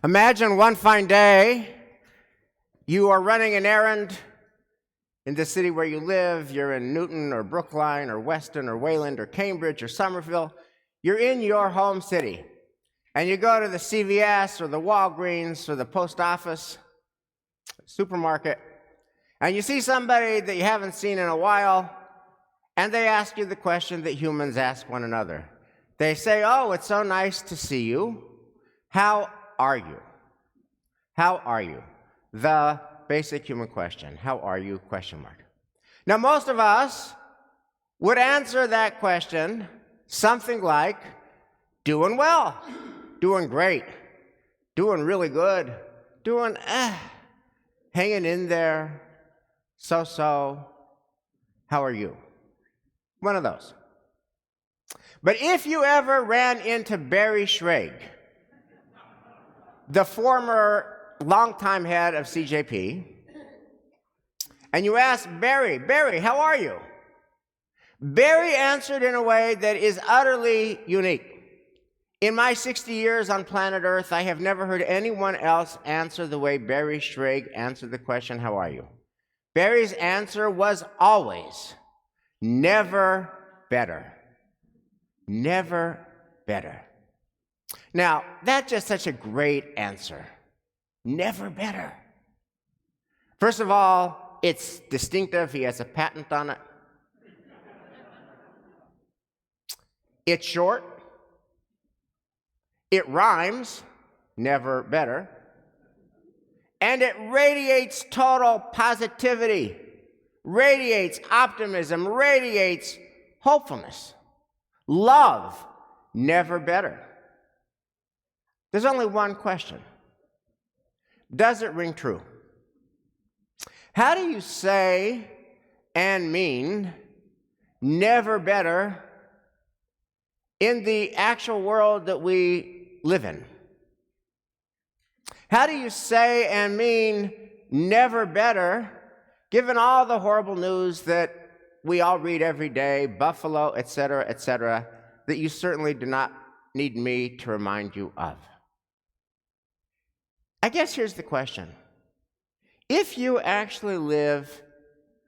Imagine one fine day, you are running an errand in the city where you live. You're in Newton or Brookline or Weston or Wayland or Cambridge or Somerville. You're in your home city, and you go to the CVS or the Walgreens or the post office, supermarket, and you see somebody that you haven't seen in a while, and they ask you the question that humans ask one another. They say, "Oh, it's so nice to see you. How are you?" How are you? The basic human question. How are you? Question mark. Now, most of us would answer that question something like, doing well, doing great, doing really good, doing hanging in there, so. How are you? One of those. But if you ever ran into Barry Schrage, the former longtime head of CJP, and you asked Barry, how are you? Barry answered in a way that is utterly unique. In my 60 years on planet Earth, I have never heard anyone else answer the way Barry Schrage answered the question, how are you? Barry's answer was always, never better. Never better. Now, that's just such a great answer. Never better. First of all, it's distinctive. He has a patent on it. It's short. It rhymes, never better. And it radiates total positivity, radiates optimism, radiates hopefulness, love, never better. There's only one question. Does it ring true? How do you say and mean never better in the actual world that we live in? How do you say and mean never better given all the horrible news that we all read every day, Buffalo, et cetera, that you certainly do not need me to remind you of? I guess here's the question. If you actually live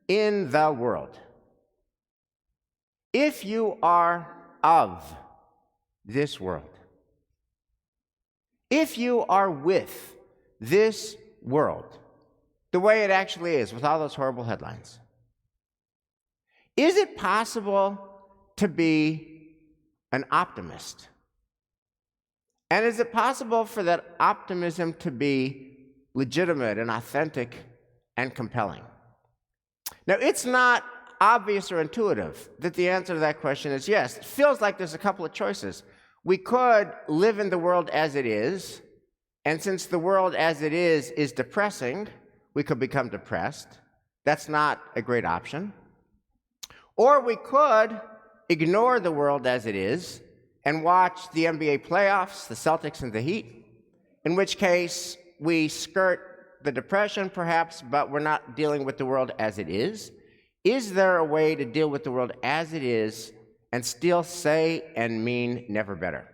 in the world, if you are of this world, if you are with this world, the way it actually is, with all those horrible headlines, is it possible to be an optimist? And is it possible for that optimism to be legitimate and authentic and compelling? Now, it's not obvious or intuitive that the answer to that question is yes. It feels like there's a couple of choices. We could live in the world as it is, and since the world as it is depressing, we could become depressed. That's not a great option. Or we could ignore the world as it is and watch the NBA playoffs, the Celtics and the Heat, in which case we skirt the depression perhaps, but we're not dealing with the world as it is. Is there a way to deal with the world as it is and still say and mean never better?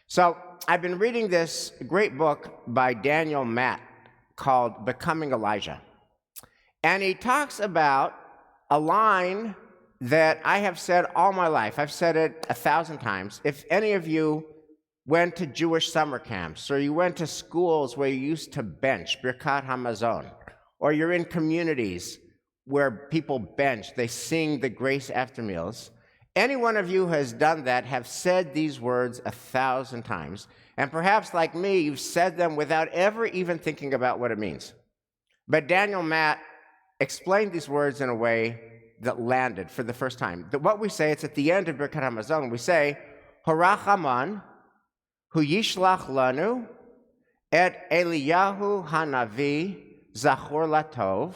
So I've been reading this great book by Daniel Matt called Becoming Elijah. And he talks about a line that I have said all my life. I've said it 1,000 times. If any of you went to Jewish summer camps, or you went to schools where you used to bench, Birkat Hamazon, or you're in communities where people bench, they sing the grace after meals, any one of you who has done that have said these words 1,000 times. And perhaps like me, you've said them without ever even thinking about what it means. But Daniel Matt explained these words in a way that landed for the first time. What we say, it's at the end of Birkat Hamazon, we say, Horachaman hu yishlach lanu et Eliyahu hanavi zachor latov.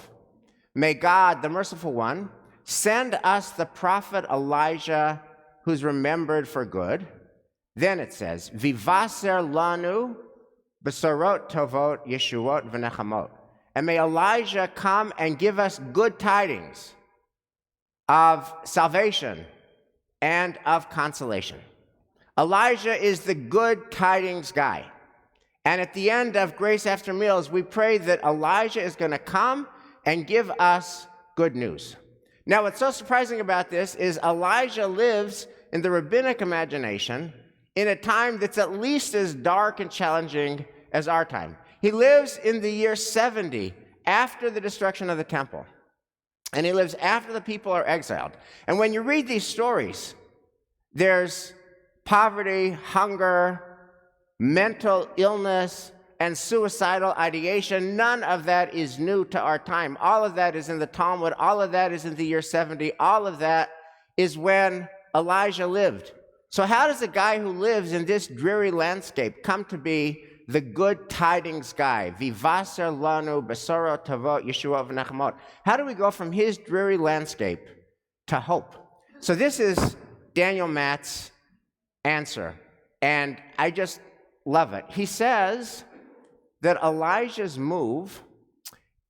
May God, the merciful one, send us the prophet Elijah who's remembered for good. Then it says, Vivaser lanu besorot tovot yeshuot v'nechamot. And may Elijah come and give us good tidings of salvation and of consolation. Elijah is the good tidings guy. And at the end of Grace After Meals, we pray that Elijah is going to come and give us good news. Now, what's so surprising about this is Elijah lives in the rabbinic imagination in a time that's at least as dark and challenging as our time. He lives in the year 70 after the destruction of the temple. And he lives after the people are exiled. And when you read these stories, there's poverty, hunger, mental illness, and suicidal ideation. None of that is new to our time. All of that is in the Talmud. All of that is in the year 70. All of that is when Elijah lived. So how does a guy who lives in this dreary landscape come to be the good tidings guy? Vivaser lanu besoro tavot Yeshua v'nechamot. How do we go from his dreary landscape to hope? So this is Daniel Matt's answer, and I just love it. He says that Elijah's move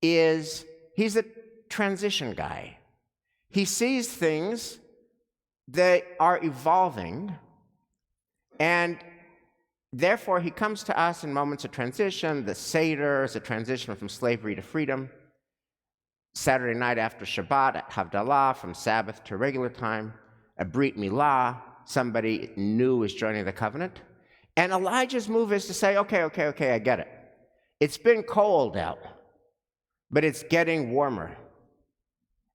is, he's a transition guy. He sees things that are evolving, and therefore he comes to us in moments of transition. The Seder is a transition from slavery to freedom. Saturday night after Shabbat at Havdalah, from Sabbath to regular time. A Brit Milah, somebody new is joining the covenant. And Elijah's move is to say, okay, I get it. It's been cold out, but it's getting warmer.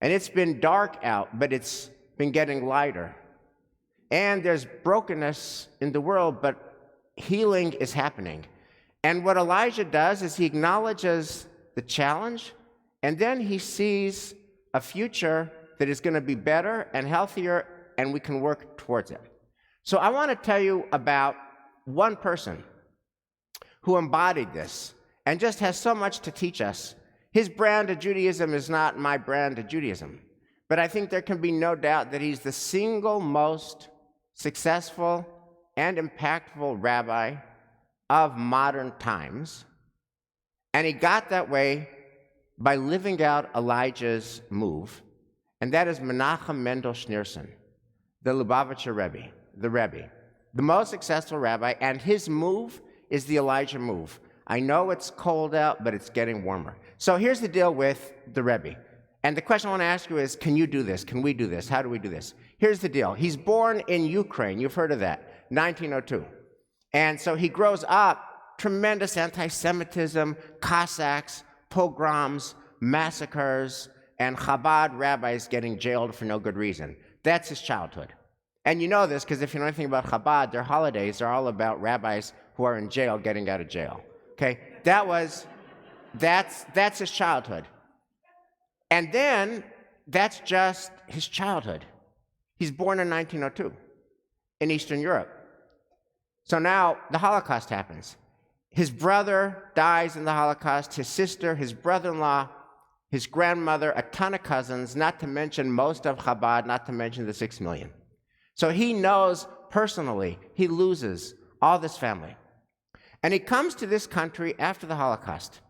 And it's been dark out, but it's been getting lighter. And there's brokenness in the world, but healing is happening. And what Elijah does is he acknowledges the challenge, and then he sees a future that is going to be better and healthier, and we can work towards it. So I want to tell you about one person who embodied this and just has so much to teach us. His brand of Judaism is not my brand of Judaism, but I think there can be no doubt that he's the single most successful and impactful rabbi of modern times, and he got that way by living out Elijah's move, and that is Menachem Mendel Schneerson, the Lubavitcher Rebbe, the most successful rabbi, and his move is the Elijah move. I know it's cold out, but it's getting warmer. So here's the deal with the Rebbe. And the question I want to ask you is, can you do this? Can we do this? How do we do this? Here's the deal. He's born in Ukraine. You've heard of that, 1902. And so he grows up, tremendous anti-Semitism, Cossacks, pogroms, massacres, and Chabad rabbis getting jailed for no good reason. That's his childhood. And you know this because if you know anything about Chabad, their holidays are all about rabbis who are in jail getting out of jail. Okay? That's his childhood. And then that's just his childhood. He's born in 1902 in Eastern Europe. So now the Holocaust happens. His brother dies in the Holocaust, his sister, his brother-in-law, his grandmother, a ton of cousins, not to mention most of Chabad, not to mention the 6 million. So he knows personally he loses all this family. And he comes to this country after the Holocaust.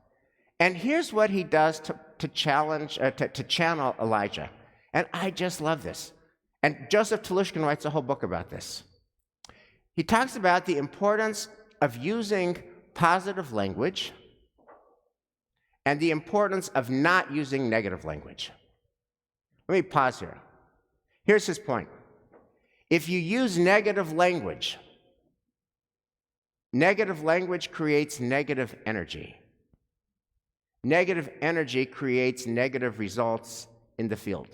And here's what he does to channel Elijah. And I just love this. And Joseph Telushkin writes a whole book about this. He talks about the importance of using positive language and the importance of not using negative language. Let me pause here. Here's his point. If you use negative language creates negative energy. Negative energy creates negative results in the field.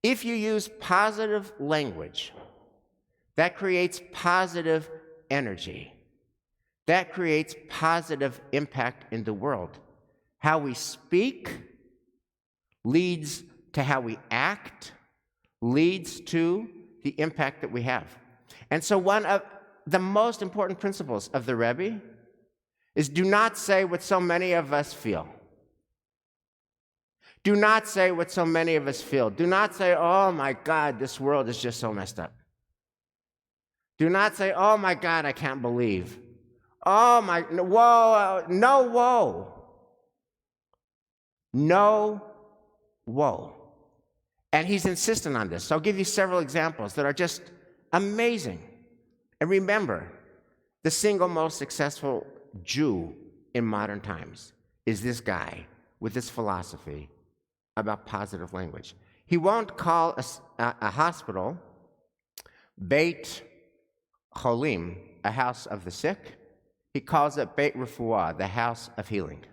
If you use positive language, that creates positive energy. That creates positive impact in the world. How we speak leads to how we act, leads to the impact that we have. And so one of the most important principles of the Rebbe is do not say what so many of us feel. Do not say what so many of us feel. Do not say, oh my God, this world is just so messed up. Do not say, oh my God, I can't believe. Oh my, whoa, no woe. No woe. And he's insistent on this. So I'll give you several examples that are just amazing. And remember, The single most successful Jew in modern times is this guy with this philosophy about positive language. He won't call a hospital Beit Cholim, a house of the sick. He calls it Beit Refuah, the house of healing.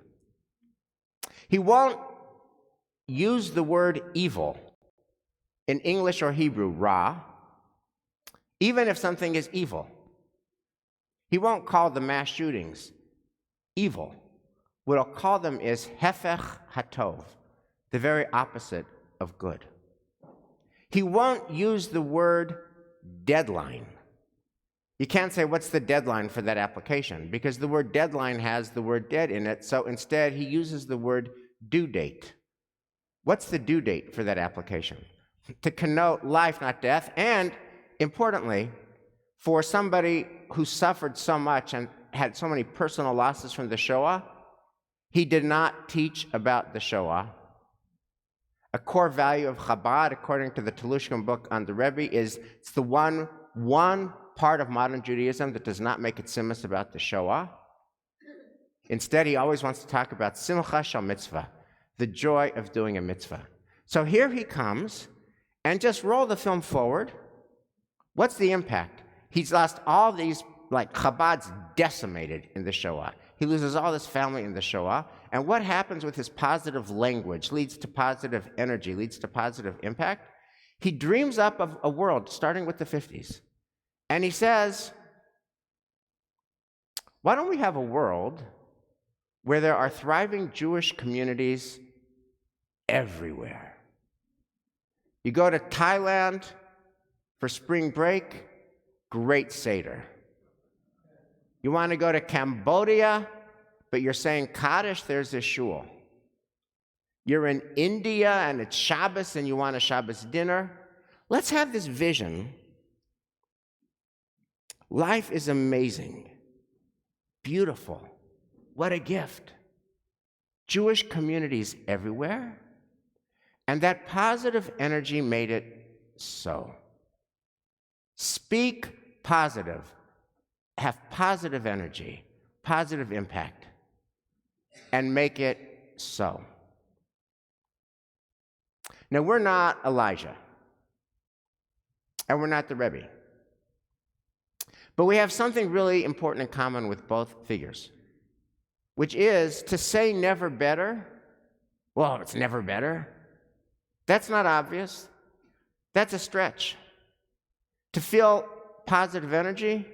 He won't use the word evil in English or Hebrew, ra, even if something is evil. He won't call the mass shootings evil. What he'll call them is hefech hatov, the very opposite of good. He won't use the word deadline. You can't say, what's the deadline for that application? Because the word deadline has the word dead in it, so instead he uses the word due date. What's the due date for that application? To connote life, not death, and importantly, for somebody who suffered so much and had so many personal losses from the Shoah, he did not teach about the Shoah. A core value of Chabad, according to the Telushkim book on the Rebbe, is it's the one part of modern Judaism that does not make it simus about the Shoah. Instead, he always wants to talk about simcha shel mitzvah, the joy of doing a mitzvah. So here he comes, and just roll the film forward. What's the impact? He's lost all these, like Chabad's decimated in the Shoah. He loses all his family in the Shoah. And what happens with his positive language leads to positive energy, leads to positive impact. He dreams up of a world starting with the 50s. And he says, why don't we have a world where there are thriving Jewish communities everywhere? You go to Thailand for spring break, great Seder. You want to go to Cambodia, but you're saying Kaddish, there's a shul. You're in India and it's Shabbos and you want a Shabbos dinner. Let's have this vision. Life is amazing, beautiful. What a gift. Jewish communities everywhere. And that positive energy made it so. Speak positive. Have positive energy, positive impact, and make it so. Now, we're not Elijah, and we're not the Rebbe, but we have something really important in common with both figures, which is to say never better. Well, it's never better. That's not obvious. That's a stretch. To feel positive energy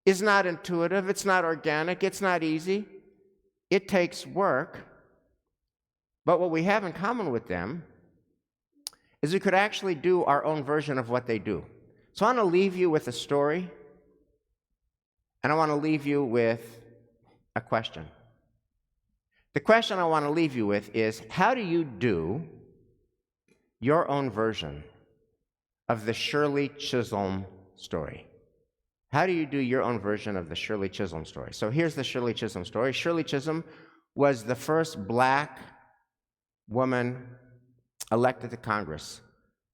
is not intuitive, it's not organic, it's not easy. It takes work. But what we have in common with them is we could actually do our own version of what they do. So I want to leave you with a story, and I want to leave you with a question. The question I want to leave you with is, how do you do your own version of the Shirley Chisholm story? How do you do your own version of the Shirley Chisholm story? So here's the Shirley Chisholm story. Shirley Chisholm was the first black woman elected to Congress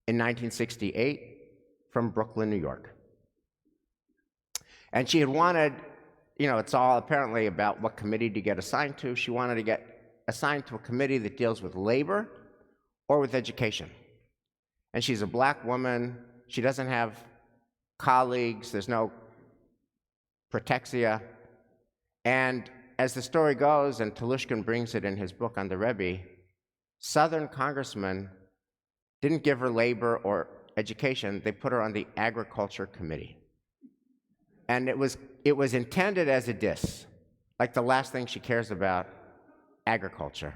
in 1968 from Brooklyn, New York. And she had wanted, it's all apparently about what committee to get assigned to. She wanted to get assigned to a committee that deals with labor or with education. And she's a black woman. She doesn't have colleagues. There's no protexia. And as the story goes, and Telushkin brings it in his book on the Rebbe, Southern congressmen didn't give her labor or education. They put her on the agriculture committee. And it was intended as a diss, like the last thing she cares about, agriculture.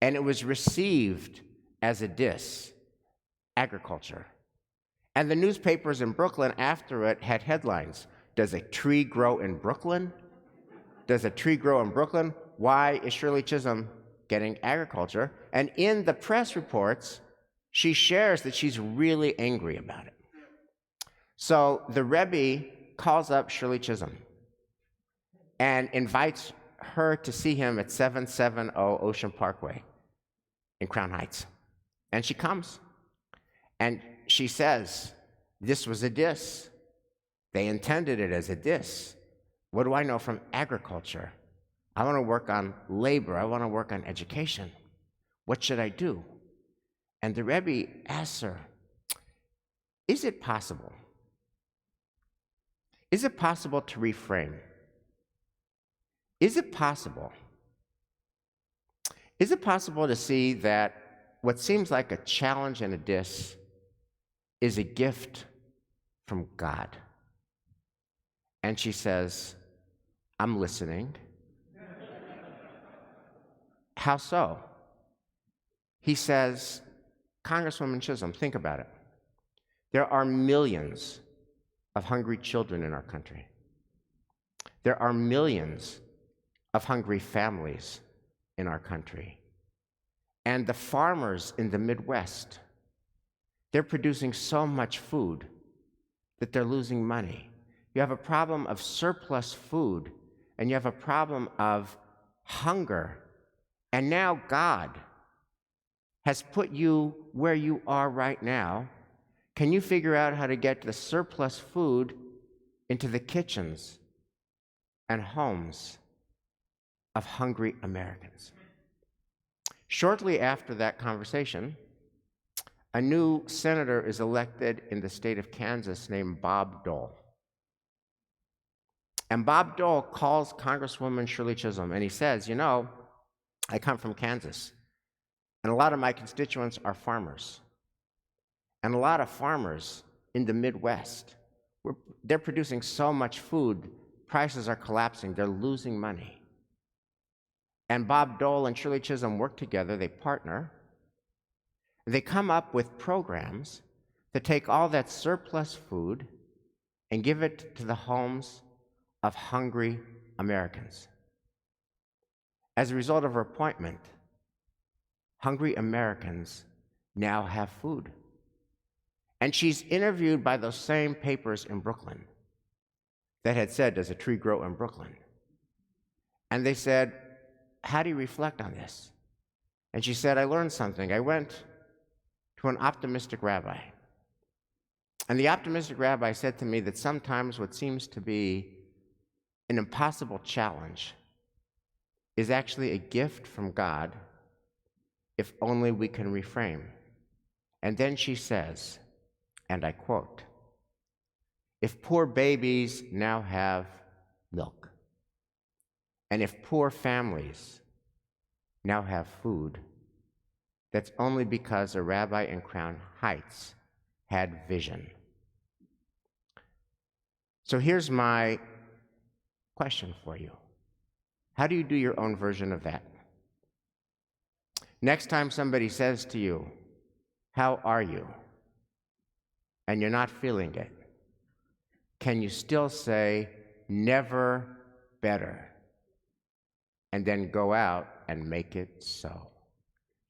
And it was received as a diss, agriculture. And the newspapers in Brooklyn after it had headlines. Does a tree grow in Brooklyn? Does a tree grow in Brooklyn? Why is Shirley Chisholm getting agriculture? And in the press reports, she shares that she's really angry about it. So the Rebbe calls up Shirley Chisholm and invites her to see him at 770 Ocean Parkway in Crown Heights. And she comes. And she says, this was a diss. They intended it as a diss. What do I know from agriculture? I want to work on labor. I want to work on education. What should I do? And the Rebbe asks her, is it possible? Is it possible to reframe? Is it possible? Is it possible to see that what seems like a challenge and a diss is a gift from God? And she says, I'm listening. How so? He says, Congresswoman Chisholm, think about it. There are millions of hungry children in our country. There are millions of hungry families in our country. And the farmers in the Midwest, they're producing so much food that they're losing money. You have a problem of surplus food, and you have a problem of hunger. And now God has put you where you are right now. Can you figure out how to get the surplus food into the kitchens and homes of hungry Americans? Shortly after that conversation, a new senator is elected in the state of Kansas named Bob Dole. And Bob Dole calls Congresswoman Shirley Chisholm, and he says, you know, I come from Kansas, and a lot of my constituents are farmers. And a lot of farmers in the Midwest, they're producing so much food, prices are collapsing, they're losing money. And Bob Dole and Shirley Chisholm work together, they partner. They come up with programs that take all that surplus food and give it to the homes of hungry Americans. As a result of her appointment, hungry Americans now have food. And she's interviewed by those same papers in Brooklyn that had said, does a tree grow in Brooklyn? And they said, how do you reflect on this? And she said, I learned something. I went to an optimistic rabbi. And the optimistic rabbi said to me that sometimes what seems to be an impossible challenge is actually a gift from God if only we can reframe. And then she says, and I quote, if poor babies now have milk, and if poor families now have food, that's only because a rabbi in Crown Heights had vision. So here's my question for you. How do you do your own version of that? Next time somebody says to you, how are you? And you're not feeling it, can you still say, never better, and then go out and make it so?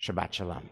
Shabbat Shalom.